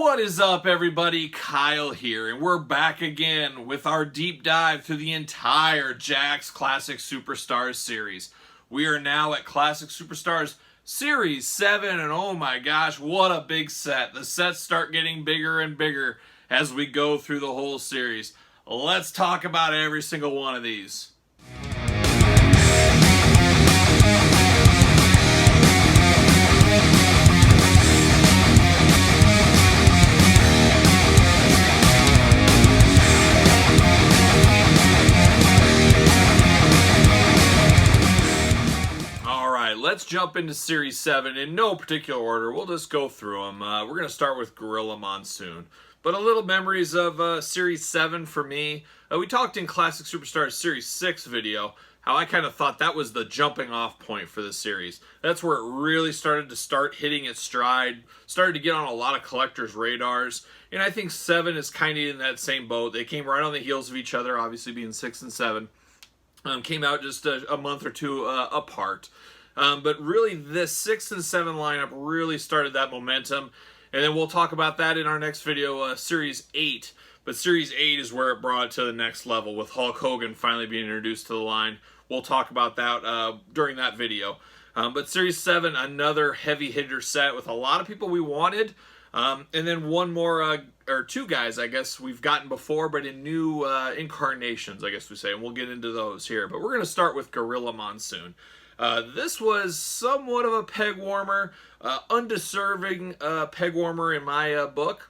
What is up, everybody? Kyle here, and we're back again with our deep dive through the entire Jakks Classic Superstars series. We are now at Classic Superstars Series 7, and oh my gosh, what a big set. The sets start getting bigger and bigger as we go through the whole series. Let's talk about every single one of these. Let's jump into Series 7 in no particular order. We'll just go through them. We're going to start with Gorilla Monsoon. But a little memories of Series 7 for me. We talked in Classic Superstars Series 6 video how I kind of thought that was the jumping off point for the series. That's where it really started to hitting its stride, started to get on a lot of collectors' radars. And I think 7 is kind of in that same boat. They came right on the heels of each other, obviously being 6 and 7. Came out just a month or two apart. But really, this 6 and 7 lineup really started that momentum. And then we'll talk about that in our next video, Series 8. But Series 8 is where it brought it to the next level with Hulk Hogan finally being introduced to the line. We'll talk about that during that video. But Series 7, another heavy hitter set with a lot of people we wanted. And then one more, or two guys, I guess, we've gotten before, but in new incarnations, I guess we say. And we'll get into those here. But we're going to start with Gorilla Monsoon. This was somewhat of a peg warmer, undeserving peg warmer in my book.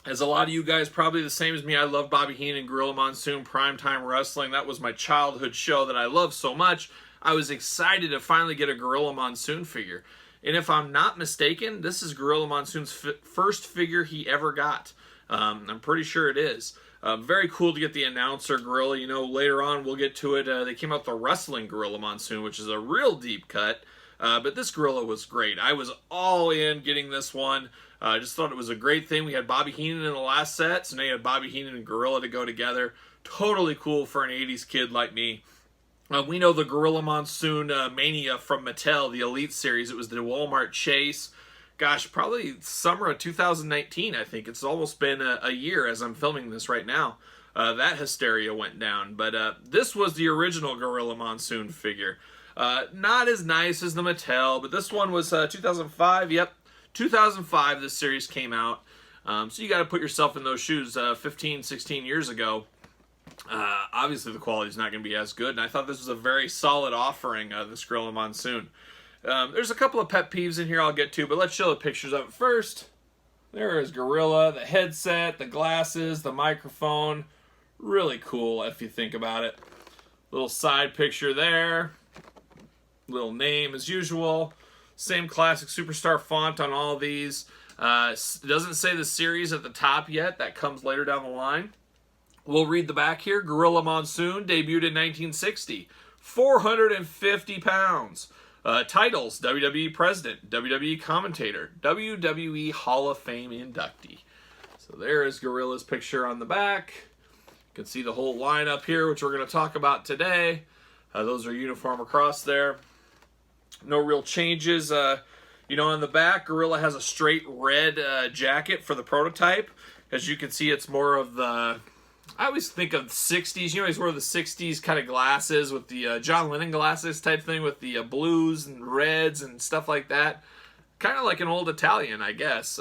As a lot of you guys, probably the same as me, I love Bobby Heenan, Gorilla Monsoon, Primetime Wrestling. That was my childhood show that I loved so much. I was excited to finally get a Gorilla Monsoon figure. And if I'm not mistaken, this is Gorilla Monsoon's first figure he ever got. I'm pretty sure it is. Very cool to get the announcer Gorilla. You know, later on we'll get to it. They came out with the wrestling Gorilla Monsoon, which is a real deep cut. But this Gorilla was great. I was all in getting this one. I just thought it was a great thing. We had Bobby Heenan in the last set, so now you had Bobby Heenan and Gorilla to go together. Totally cool for an 80s kid like me. We know the Gorilla Monsoon mania from Mattel, the Elite series. It was the Walmart chase. Gosh, probably summer of 2019, I think. It's almost been a year as I'm filming this right now. That hysteria went down. But this was the original Gorilla Monsoon figure. Not as nice as the Mattel, but this one was 2005. Yep, 2005 this series came out. So you got to put yourself in those shoes 15, 16 years ago. Obviously, the quality's not going to be as good. And I thought this was a very solid offering of this Gorilla Monsoon. There's a couple of pet peeves in here I'll get to, but let's show the pictures of it first. There is Gorilla, the headset, the glasses, the microphone. Really cool if you think about it. Little side picture there. Little name as usual. Same Classic Superstar font on all these. It doesn't say the series at the top yet. That comes later down the line. We'll read the back here. Gorilla Monsoon debuted in 1960. 450 pounds. Titles, WWE President, WWE Commentator, WWE Hall of Fame inductee. So there is Gorilla's picture on the back. You can see the whole lineup here, which we're going to talk about today. Those are uniform across there. No real changes. You know, on the back, Gorilla has a straight red jacket for the prototype. As you can see, it's more of the... I always think of the 60s. You know, he's wore the 60s kind of glasses with the John Lennon glasses type thing with the blues and reds and stuff like that. Kind of like an old Italian, I guess.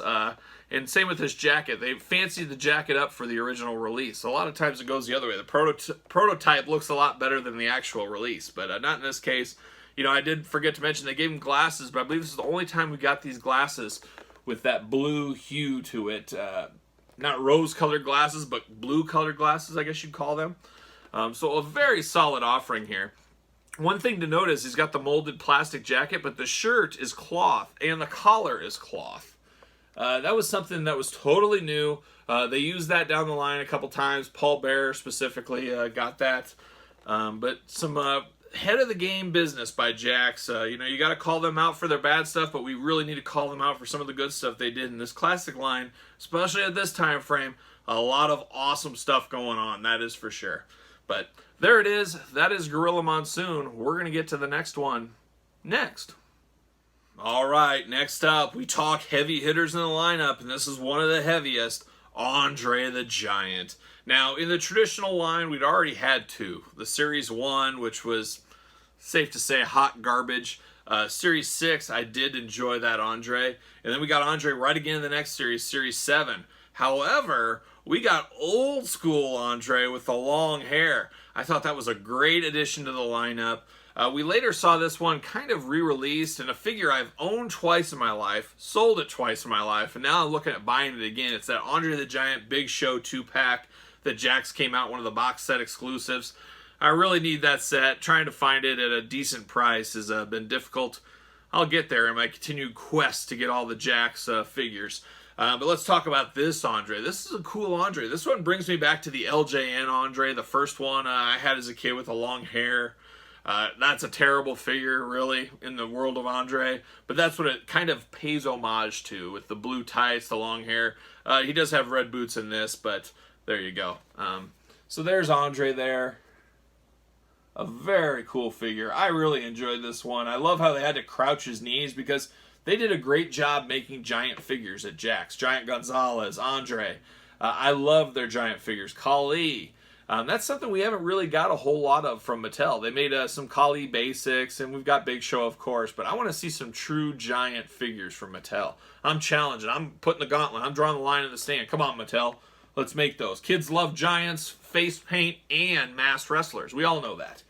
And same with his jacket. They fancied the jacket up for the original release. A lot of times it goes the other way. The prototype looks a lot better than the actual release, but not in this case. You know, I did forget to mention they gave him glasses, but I believe this is the only time we got these glasses with that blue hue to it. Not rose-colored glasses, but blue-colored glasses, I guess you'd call them. So a very solid offering here. One thing to notice, he's got the molded plastic jacket, but the shirt is cloth, and the collar is cloth. That was something that was totally new. They used that down the line a couple times. Paul Bearer specifically got that. But some head of the game business by Jakks. You know, you got to call them out for their bad stuff, but we really need to call them out for some of the good stuff they did in this classic line, especially at this time frame. A lot of awesome stuff going on, that is for sure. But there it is. That is Gorilla Monsoon. We're going to get to the next one next. All right, next up, we talk heavy hitters in the lineup, and this is one of the heaviest, Andre the Giant. Now, in the traditional line, we'd already had two. The Series 1, which was, safe to say, hot garbage. Series 6, I did enjoy that Andre. And then we got Andre right again in the next series, Series 7. However, we got old school Andre with the long hair. I thought that was a great addition to the lineup. We later saw this one kind of re-released in a figure I've owned twice in my life, sold it twice in my life, and now I'm looking at buying it again. It's that Andre the Giant Big Show 2-pack that Jakks came out, one of the box set exclusives. I really need that set. Trying to find it at a decent price has been difficult. I'll get there in my continued quest to get all the Jakks figures. But let's talk about this Andre. This is a cool Andre. This one brings me back to the LJN Andre, the first one I had as a kid with the long hair. That's a terrible figure, really, in the world of Andre. But that's what it kind of pays homage to, with the blue tights, the long hair. He does have red boots in this, but there you go. So there's Andre there. A very cool figure. I really enjoyed this one. I love how they had to crouch his knees because they did a great job making giant figures at Jakks. Giant Gonzalez, Andre. I love their giant figures. Kali. That's something we haven't really got a whole lot of from Mattel. They made some Kali basics, and we've got Big Show, of course, but I want to see some true giant figures from Mattel. I'm challenging. I'm putting the gauntlet. I'm drawing the line in the stand. Come on, Mattel. Let's make those. Kids love giants, face paint, and masked wrestlers. We all know that.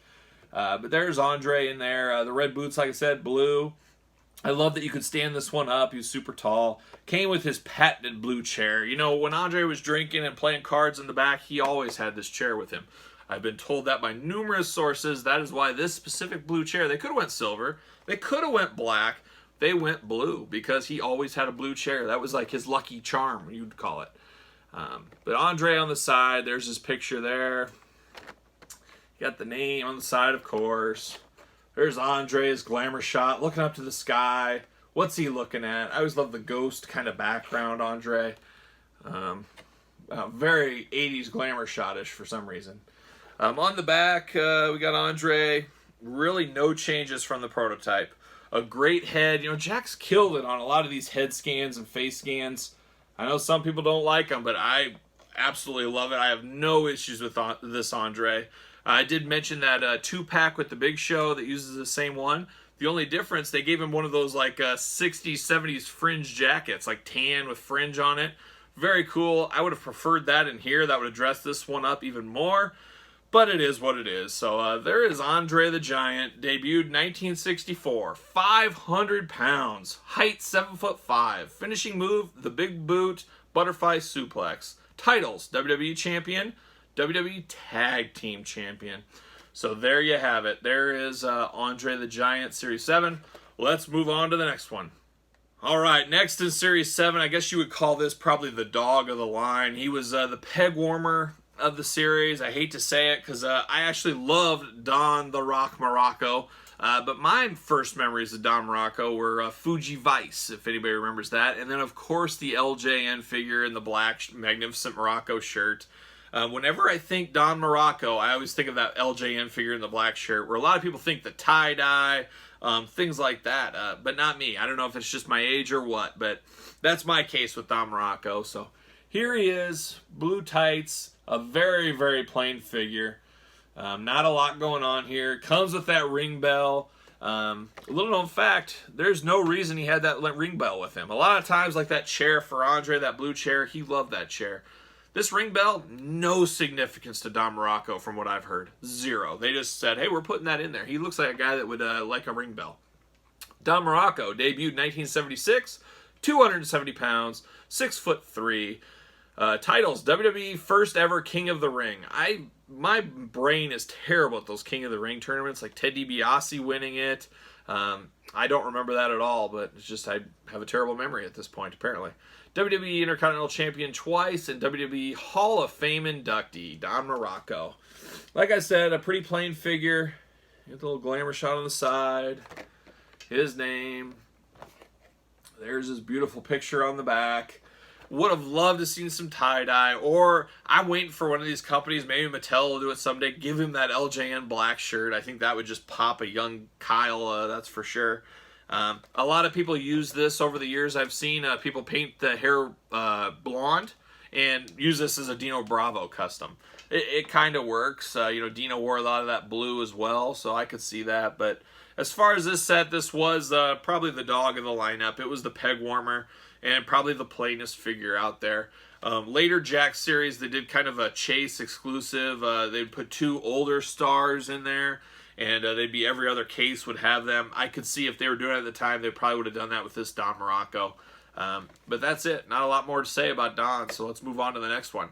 But there's Andre in there. The red boots, like I said, blue. I love that you could stand this one up. He was super tall. Came with his patented blue chair. You know, when Andre was drinking and playing cards in the back, he always had this chair with him. I've been told that by numerous sources. That is why this specific blue chair, they could have went silver. They could have went black. They went blue because he always had a blue chair. That was like his lucky charm, you'd call it. But Andre on the side, there's his picture there. You got the name on the side, of course. There's Andre's glamour shot, looking up to the sky. What's he looking at? I always love the ghost kind of background, Andre. Very 80s glamour shot-ish for some reason. On the back, we got Andre. Really no changes from the prototype. A great head. You know, Jakks killed it on a lot of these head scans and face scans. I know some people don't like them, but I absolutely love it. I have no issues with this Andre. I did mention that 2-pack with the Big Show that uses the same one. The only difference, they gave him one of those like 60s, 70s fringe jackets, like tan with fringe on it. Very cool. I would have preferred that in here. That would have dressed this one up even more. But it is what it is. So there is Andre the Giant, debuted 1964, 500 pounds, height 7'5", finishing move, the big boot, butterfly suplex. Titles, WWE Champion, WWE Tag Team Champion. So there you have it. There is Andre the Giant, Series 7. Let's move on to the next one. All right, next in Series 7, I guess you would call this probably the dog of the line. He was the peg warmer of the series. I hate to say it because I actually loved Don the Rock Muraco. But my first memories of Don Muraco were Fuji Vice, if anybody remembers that. And then, of course, the LJN figure in the black magnificent Muraco shirt. Whenever I think Don Muraco, I always think of that LJN figure in the black shirt, where a lot of people think the tie-dye, things like that, but not me. I don't know if it's just my age or what, but that's my case with Don Muraco. So here he is, blue tights, a very, very plain figure. Not a lot going on here. Comes with that ring bell. A little known fact, there's no reason he had that ring bell with him. A lot of times, like that chair for Andre, that blue chair, he loved that chair. This ring bell, no significance to Don Muraco from what I've heard. Zero. They just said, hey, we're putting that in there. He looks like a guy that would like a ring bell. Don Muraco, debuted 1976, 270 pounds, 6'3". Titles, WWE First Ever King of the Ring. My brain is terrible at those King of the Ring tournaments, like Ted DiBiase winning it. I don't remember that at all, but it's just I have a terrible memory at this point, apparently. WWE Intercontinental Champion twice and WWE Hall of Fame inductee, Don Muraco. Like I said, a pretty plain figure. Get the little glamour shot on the side. His name. There's his beautiful picture on the back. Would have loved to seen some tie-dye, or I'm waiting for one of these companies, maybe Mattel will do it someday, give him that LJN black shirt. I think that would just pop a young Kyle, that's for sure. A lot of people use this over the years. I've seen people paint the hair blonde and use this as a Dino Bravo custom. It kind of works. You know, Dino wore a lot of that blue as well, so I could see that. But as far as this set, this was probably the dog of the lineup. It was the peg warmer and probably the plainest figure out there. Later Jakks series, they did kind of a chase exclusive. They'd put 2 older stars in there, and they'd be every other case would have them. I could see if they were doing it at the time, they probably would have done that with this Don Muraco. But that's it. Not a lot more to say about Don, so let's move on to the next one.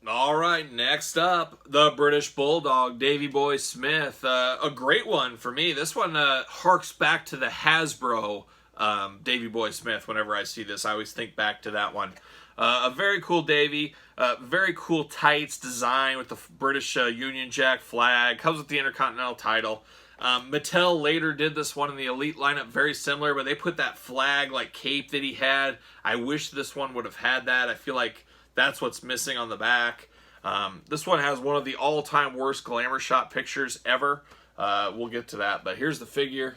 All right, next up, the British Bulldog, Davey Boy Smith. A great one for me. This one harks back to the Hasbro Davey Boy Smith. Whenever I see this, I always think back to that one. A very cool Davey, very cool tights design with the British Union Jack flag. Comes with the Intercontinental title. Mattel later did this one in the Elite lineup, very similar, but they put that flag like cape that he had. I wish this one would have had that. I feel like that's what's missing on the back. This one has one of the all-time worst glamour shot pictures ever. We'll get to that, but here's the figure.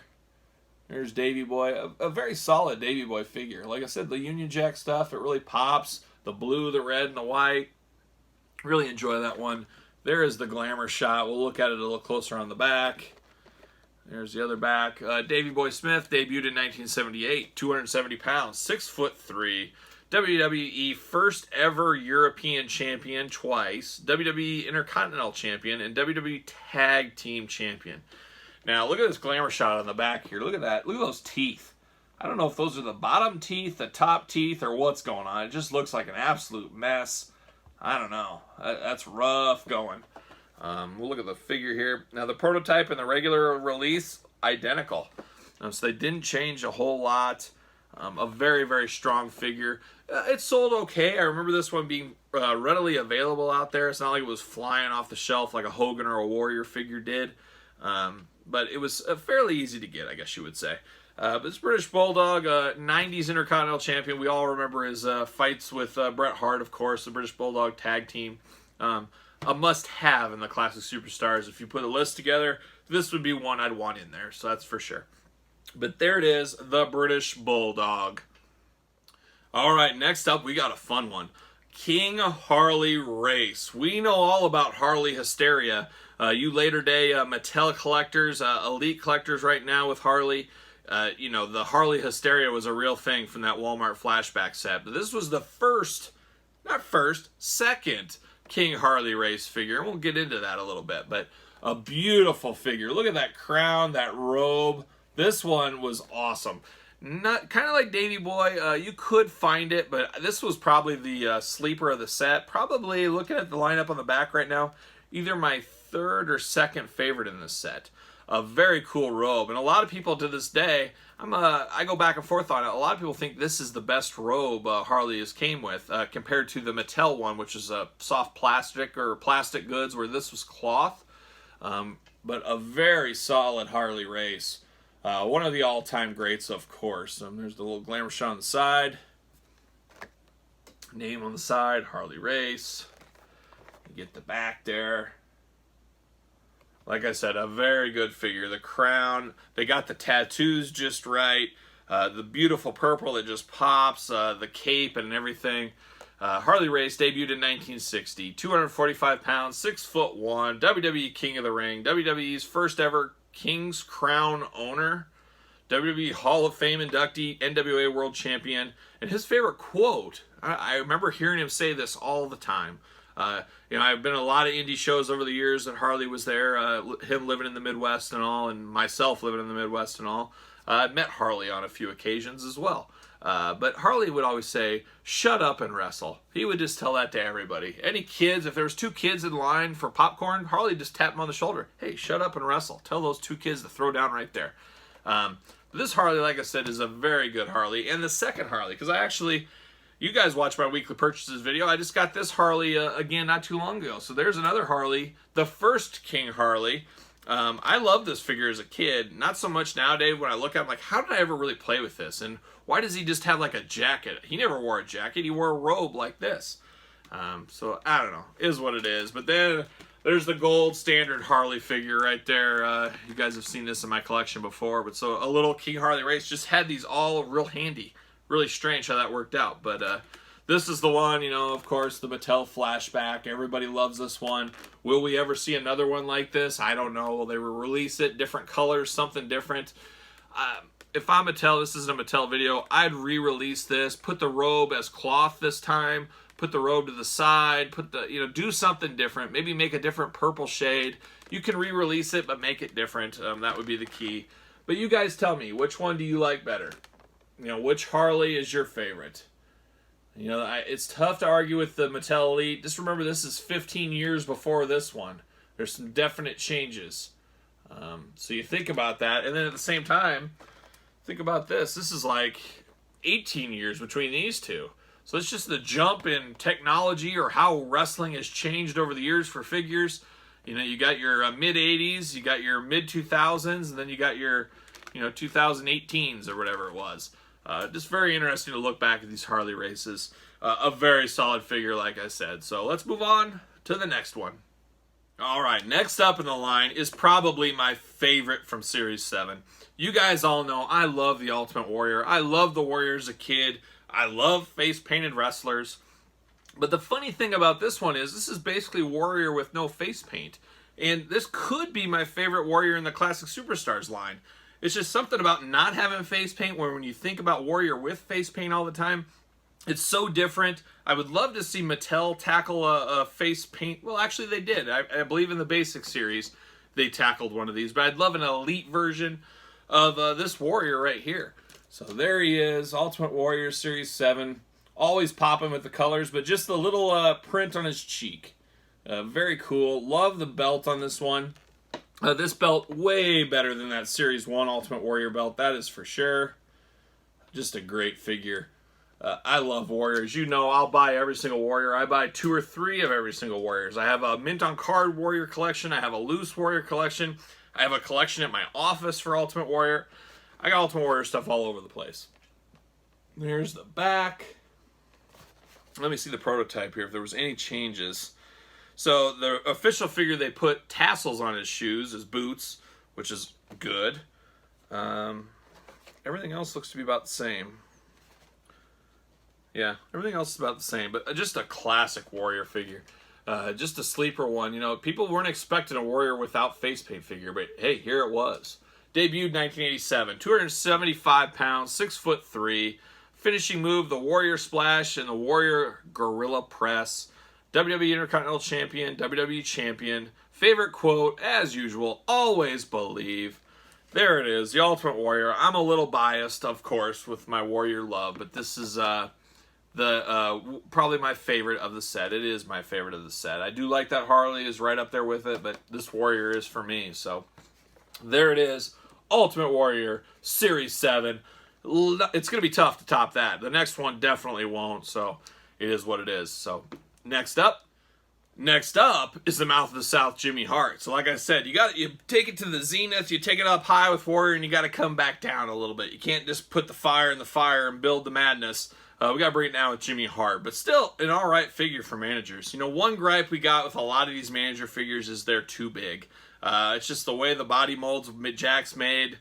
Here's Davey Boy, a very solid Davey Boy figure. Like I said, the Union Jack stuff, it really pops. The blue, the red, and the white. Really enjoy that one. There is the glamour shot. We'll look at it a little closer on the back. There's the other back. Davey Boy Smith debuted in 1978, 270 pounds, 6'3". WWE first ever European champion twice, WWE Intercontinental champion, and WWE Tag Team champion. Now, look at this glamour shot on the back here. Look at that. Look at those teeth. I don't know if those are the bottom teeth, the top teeth, or what's going on. It just looks like an absolute mess. I don't know. That's rough going. We'll look at the figure here. Now, the prototype and the regular release, identical. So they didn't change a whole lot. A very, very strong figure. It sold okay. I remember this one being readily available out there. It's not like it was flying off the shelf like a Hogan or a Warrior figure did. But it was fairly easy to get, I guess you would say. But this British Bulldog, 90s Intercontinental Champion. We all remember his fights with Bret Hart, of course, the British Bulldog tag team. A must-have in the Classic Superstars. If you put a list together, this would be one I'd want in there, so that's for sure. But there it is, the British Bulldog. All right, next up, we got a fun one. King Harley Race. We know all about Harley hysteria. You later day Mattel collectors, elite collectors right now with Harley. You know, the Harley hysteria was a real thing from that Walmart flashback set. But this was the second King Harley Race figure. And we'll get into that a little bit. But a beautiful figure. Look at that crown, that robe. This one was awesome. Not kind of like Davey Boy. You could find it, but this was probably the sleeper of the set. Probably, looking at the lineup on the back right now, either my third or second favorite in this set. A very cool robe, and a lot of people to this day, I go back and forth on it. A lot of people think this is the best robe Harley has came with, compared to the Mattel one, which is a soft plastic or plastic goods, where this was cloth. But a very solid Harley Race. One of the all-time greats, of course. There's the little glamour shot on the side. Name on the side, Harley Race. You get the back there. Like I said, a very good figure. The crown, they got the tattoos just right. The beautiful purple that just pops. The cape and everything. Harley Race debuted in 1960. 245 pounds, 6'1", WWE King of the Ring. WWE's first ever King's Crown owner, WWE Hall of Fame inductee, NWA World Champion, and his favorite quote, I remember hearing him say this all the time. You know, I've been to a lot of indie shows over the years that Harley was there, him living in the Midwest and all, and myself living in the Midwest and all. I met Harley on a few occasions as well. But Harley would always say, "Shut up and wrestle." He would just tell that to everybody. Any kids, if there was 2 kids in line for popcorn, Harley just tapped them on the shoulder. "Hey, shut up and wrestle." Tell those 2 kids to throw down right there. This Harley, like I said, is a very good Harley. And the second Harley, because you guys watch my weekly purchases video. I just got this Harley again not too long ago. So there's another Harley, the first King Harley. I loved this figure as a kid. Not so much nowadays when I look at him, like, how did I ever really play with this? And why does he just have like a jacket? He never wore a jacket. He wore a robe like this. So I don't know. Is what it is. But then There's the gold standard Harley figure right there. You guys have seen this in my collection before, but so a little King Harley Race just had these all real handy. Really strange how that worked out, but this is the one, you know, of course, the Mattel flashback. Everybody loves this one. Will we ever see another one like this? I don't know. Will they release it, different colors, something different? If I'm Mattel, this isn't a Mattel video, I'd re-release this, put the robe as cloth this time, put the robe to the side, do something different. Maybe make a different purple shade. You can re-release it, but make it different. That would be the key. But you guys tell me, which one do you like better? You know, which Harley is your favorite? You know, it's tough to argue with the Mattel Elite. Just remember, this is 15 years before this one. There's some definite changes. So you think about that, and then at the same time, think about this. This is like 18 years between these two. So it's just the jump in technology or how wrestling has changed over the years for figures. You know, you got your mid-'80s, you got your mid-2000s, and then you got your, 2018s or whatever it was. Just very interesting to look back at these Harley races. A very solid figure, like I said. So let's move on to the next one. All right, next up in the line is probably my favorite from Series 7. You guys all know I love the Ultimate Warrior. I love the Warrior as a kid. I love face-painted wrestlers. But the funny thing about this one is this is basically Warrior with no face paint. And this could be my favorite Warrior in the Classic Superstars line. It's just something about not having face paint where when you think about Warrior with face paint all the time, it's so different. I would love to see Mattel tackle a face paint. Well, actually they did. I believe in the basic series they tackled one of these. But I'd love an elite version of this Warrior right here. So there he is, Ultimate Warrior Series 7. Always popping with the colors, but just the little print on his cheek. Very cool. Love the belt on this one. This belt way better than that Series 1 Ultimate Warrior belt, that is for sure. Just a great figure. I love Warriors. You know I'll buy every single Warrior. I buy 2 or 3 of every single Warriors. I have a mint on card Warrior collection. I have a loose Warrior collection. I have a collection at my office for Ultimate Warrior. I got Ultimate Warrior stuff all over the place. There's the back. Let me see the prototype here, if there was any changes. So the official figure, they put tassels on his shoes, his boots, which is good. Everything else looks to be about the same. Yeah, everything else is about the same, but just a classic Warrior figure. Just a sleeper one. You know, people weren't expecting a Warrior without face paint figure, but hey, here it was. Debuted 1987, 275 pounds, 6'3". Finishing move, the Warrior Splash and the Warrior Gorilla Press. WWE Intercontinental Champion, WWE Champion. Favorite quote, as usual, always believe. There it is, the Ultimate Warrior. I'm a little biased, of course, with my Warrior love, but this is probably my favorite of the set. It is my favorite of the set. I do like that Harley is right up there with it, but this Warrior is for me. So there it is, Ultimate Warrior Series 7. It's going to be tough to top that. The next one definitely won't, so it is what it is. So next up is the Mouth of the South, Jimmy Hart. So like I said, you take it to the zenith, you take it up high with Warrior, and you got to come back down a little bit. You can't just put the fire in the fire and build the madness. We got to bring it down with Jimmy Hart, but still an all right figure for managers. You know, one gripe we got with a lot of these manager figures is they're too big. It's just the way the body molds of Jakks made.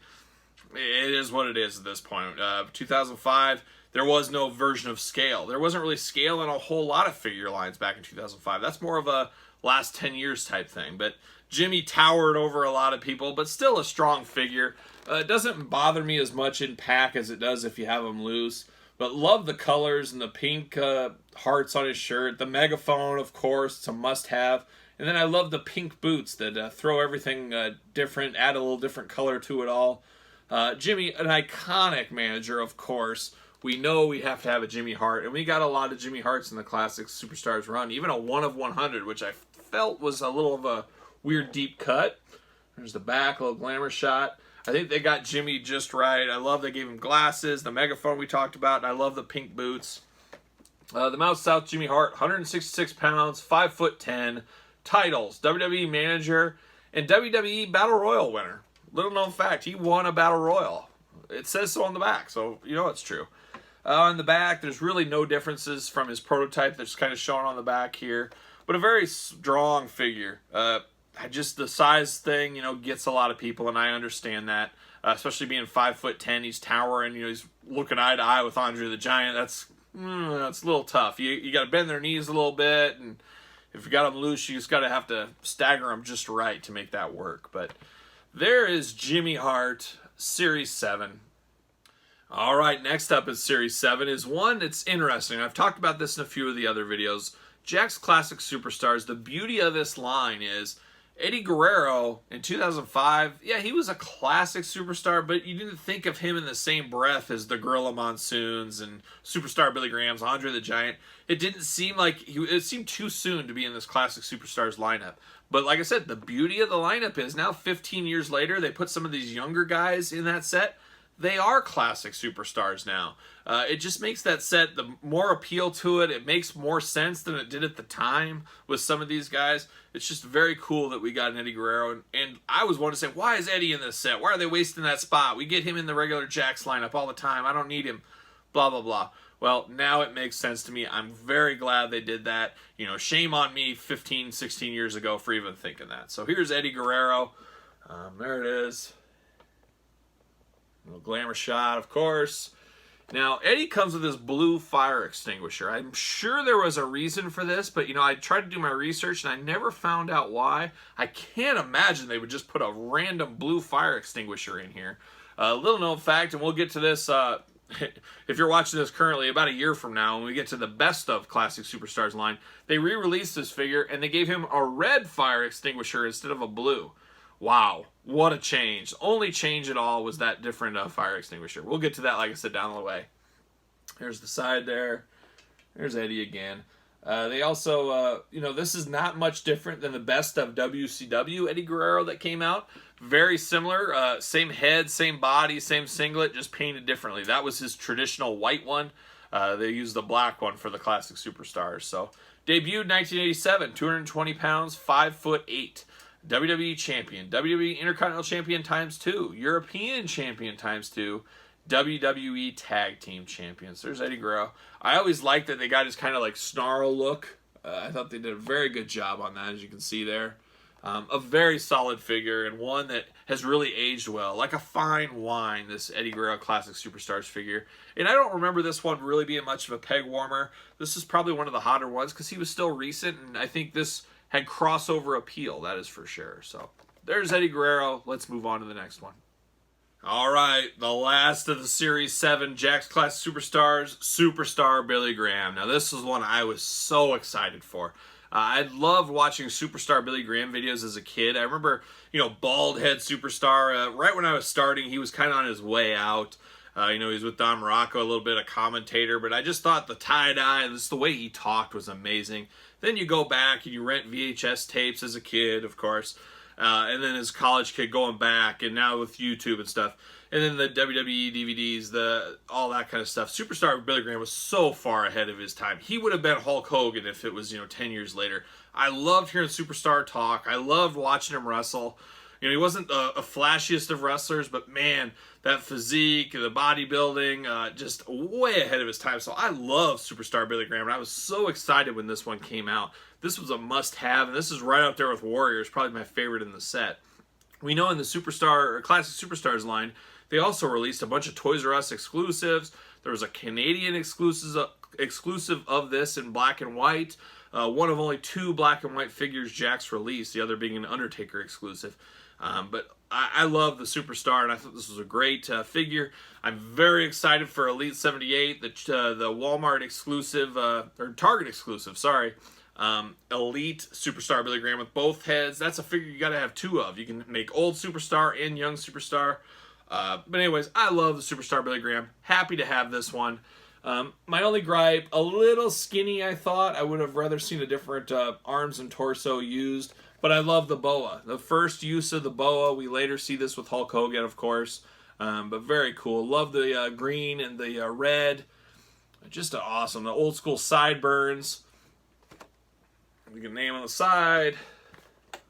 It is what it is at this point. 2005, there was no version of scale. There wasn't really scale in a whole lot of figure lines back in 2005. That's more of a last 10 years type thing. But Jimmy towered over a lot of people, but still a strong figure. It doesn't bother me as much in pack as it does if you have him loose. But love the colors and the pink hearts on his shirt. The megaphone, of course, it's a must-have. And then I love the pink boots that throw everything different, add a little different color to it all. Jimmy, an iconic manager, of course. We know we have to have a Jimmy Hart, and we got a lot of Jimmy Harts in the Classic Superstars run. Even a 1 of 100, which I felt was a little of a weird deep cut. There's the back, a little glamour shot. I think they got Jimmy just right. I love they gave him glasses, the megaphone we talked about, and I love the pink boots. The Mouth South Jimmy Hart, 166 pounds, 5'10", titles, WWE Manager, and WWE Battle Royal winner. Little known fact, he won a Battle Royal. It says so on the back, so you know it's true. On the back, there's really no differences from his prototype that's kind of shown on the back here. but a very strong figure. Just the size thing, gets a lot of people, and I understand that. Especially being 5'10", he's towering. He's looking eye to eye with Andre the Giant. That's a little tough. You got to bend their knees a little bit, and if you got them loose, you just got to have to stagger them just right to make that work. But there is Jimmy Hart, Series 7. All right, next up in Series 7 is one that's interesting. I've talked about this in a few of the other videos. Jakks Classic Superstars. The beauty of this line is Eddie Guerrero in 2005, yeah, he was a classic superstar, but you didn't think of him in the same breath as the Gorilla Monsoons and Superstar Billy Graham's, Andre the Giant. It didn't seem like it seemed too soon to be in this classic superstars lineup. But like I said, the beauty of the lineup is now 15 years later, they put some of these younger guys in that set. They are classic superstars now. It just makes that set, the more appeal to it. It makes more sense than it did at the time with some of these guys. It's just very cool that we got an Eddie Guerrero. And I was one to say, why is Eddie in this set? Why are they wasting that spot? We get him in the regular Jakks lineup all the time. I don't need him. Blah, blah, blah. Well, now it makes sense to me. I'm very glad they did that. Shame on me 15, 16 years ago for even thinking that. So here's Eddie Guerrero. There it is. A little glamour shot, of course. Now, Eddie comes with this blue fire extinguisher. I'm sure there was a reason for this, but, I tried to do my research, and I never found out why. I can't imagine they would just put a random blue fire extinguisher in here. Little known fact, and we'll get to this, if you're watching this currently, about a year from now, when we get to the best of Classic Superstars line, they re-released this figure, and they gave him a red fire extinguisher instead of a blue. Wow, what a change. The only change at all was that different fire extinguisher. We'll get to that, like I said, down the way. Here's the side there. There's Eddie again. They also, this is not much different than the best of WCW Eddie Guerrero that came out. Very similar. Same head, same body, same singlet, just painted differently. That was his traditional white one. They used the black one for the Classic Superstars. So, debuted 1987, 220 pounds, 5'8". WWE Champion, WWE Intercontinental Champion ×2, European Champion ×2, WWE Tag Team Champions. There's Eddie Guerrero. I always liked that they got his kind of like snarl look. I thought they did a very good job on that, as you can see there. A very solid figure, and one that has really aged well. Like a fine wine, this Eddie Guerrero Classic Superstars figure. And I don't remember this one really being much of a peg warmer. This is probably one of the hotter ones because he was still recent, and I think this had crossover appeal, that is for sure. So there's Eddie Guerrero. Let's move on to the next one. All right, the last of the Series 7 Jakks Classic Superstars, Superstar Billy Graham. Now this is one I was so excited for. I loved watching Superstar Billy Graham videos as a kid. I remember, bald head Superstar. Right when I was starting, he was kind of on his way out. He was with Don Muraco, a little bit of commentator, but I just thought the tie-dye and just the way he talked was amazing. Then you go back and you rent VHS tapes as a kid, of course, and then as a college kid going back, and now with YouTube and stuff, and then the WWE DVDs, all that kind of stuff. Superstar Billy Graham was so far ahead of his time. He would have been Hulk Hogan if it was 10 years later. I loved hearing Superstar talk. I loved watching him wrestle. He wasn't the flashiest of wrestlers, but man, that physique, the bodybuilding, just way ahead of his time. So I love Superstar Billy Graham, and I was so excited when this one came out. This was a must-have, and this is right up there with Warriors, probably my favorite in the set. We know in the Classic Superstars line, they also released a bunch of Toys R Us exclusives. There was a Canadian exclusive of this in black and white. One of only 2 black and white figures Jakks released, the other being an Undertaker exclusive. But I love the Superstar, and I thought this was a great figure. I'm very excited for Elite 78, the Walmart exclusive, or Target exclusive, sorry. Elite Superstar Billy Graham with both heads. That's a figure you got to have 2 of. You can make old Superstar and young Superstar. But anyways, I love the Superstar Billy Graham. Happy to have this one. My only gripe, a little skinny, I thought. I would have rather seen a different arms and torso used. But I love the boa. The first use of the boa. We later see this with Hulk Hogan, of course. But very cool. Love the green and the red. Just awesome. The old school sideburns. We can name on the side.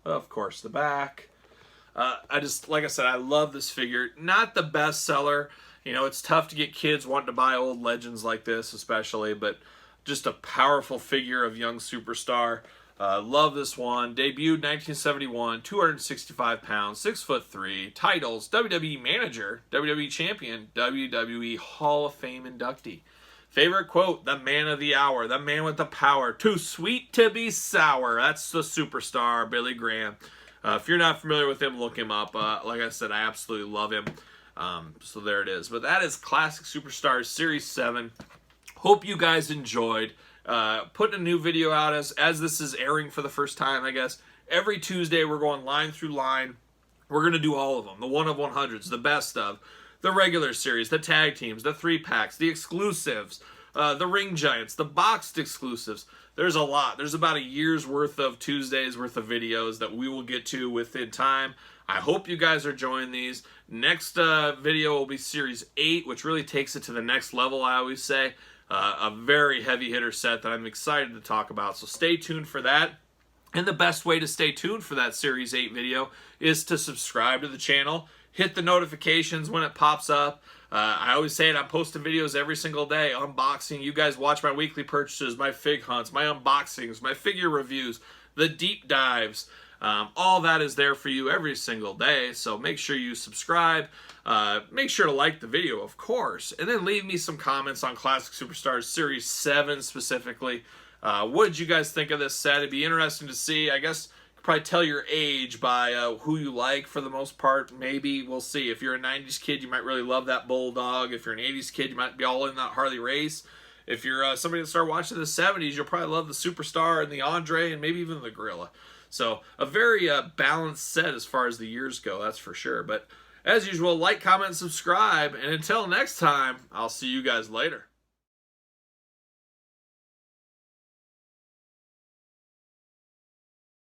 Of course, the back. Like I said, I love this figure. Not the best seller. It's tough to get kids wanting to buy old legends like this, especially. But just a powerful figure of young Superstar. Love this one. Debuted 1971, 265 pounds, 6'3". Titles: WWE Manager, WWE Champion, WWE Hall of Fame inductee. Favorite quote: the man of the hour, the man with the power, too sweet to be sour. That's the superstar, Billy Graham. If you're not familiar with him, look him up. Like I said, I absolutely love him. So there it is. But that is Classic Superstars Series 7. Hope you guys enjoyed. Putting a new video out as this is airing for the first time, I guess. Every Tuesday we're going line through line. We're going to do all of them. The 1 of 100s, the best of, the regular series, the tag teams, the 3-packs, the exclusives, the ring giants, the boxed exclusives. There's a lot. There's about a year's worth of Tuesdays worth of videos that we will get to within time. I hope you guys are enjoying these. Next video will be Series 8, which really takes it to the next level, I always say. A very heavy hitter set that I'm excited to talk about. So stay tuned for that. And the best way to stay tuned for that Series 8 video is to subscribe to the channel. Hit the notifications when it pops up. I always say it, I'm posting videos every single day, unboxing. You guys watch my weekly purchases, my fig hunts, my unboxings, my figure reviews, the deep dives. All that is there for you every single day, so make sure you subscribe. Make sure to like the video, of course, and then leave me some comments on Classic Superstars Series 7 specifically. What did you guys think of this set? It'd be interesting to see. I guess you could probably tell your age by who you like for the most part. Maybe, we'll see. If you're a 90s kid, you might really love that Bulldog. If you're an 80s kid, you might be all in that Harley Race. If you're somebody that started watching the 70s, you'll probably love the Superstar and the Andre and maybe even the Gorilla. So a very balanced set as far as the years go, that's for sure. But as usual, like, comment, subscribe, and until next time, I'll see you guys later.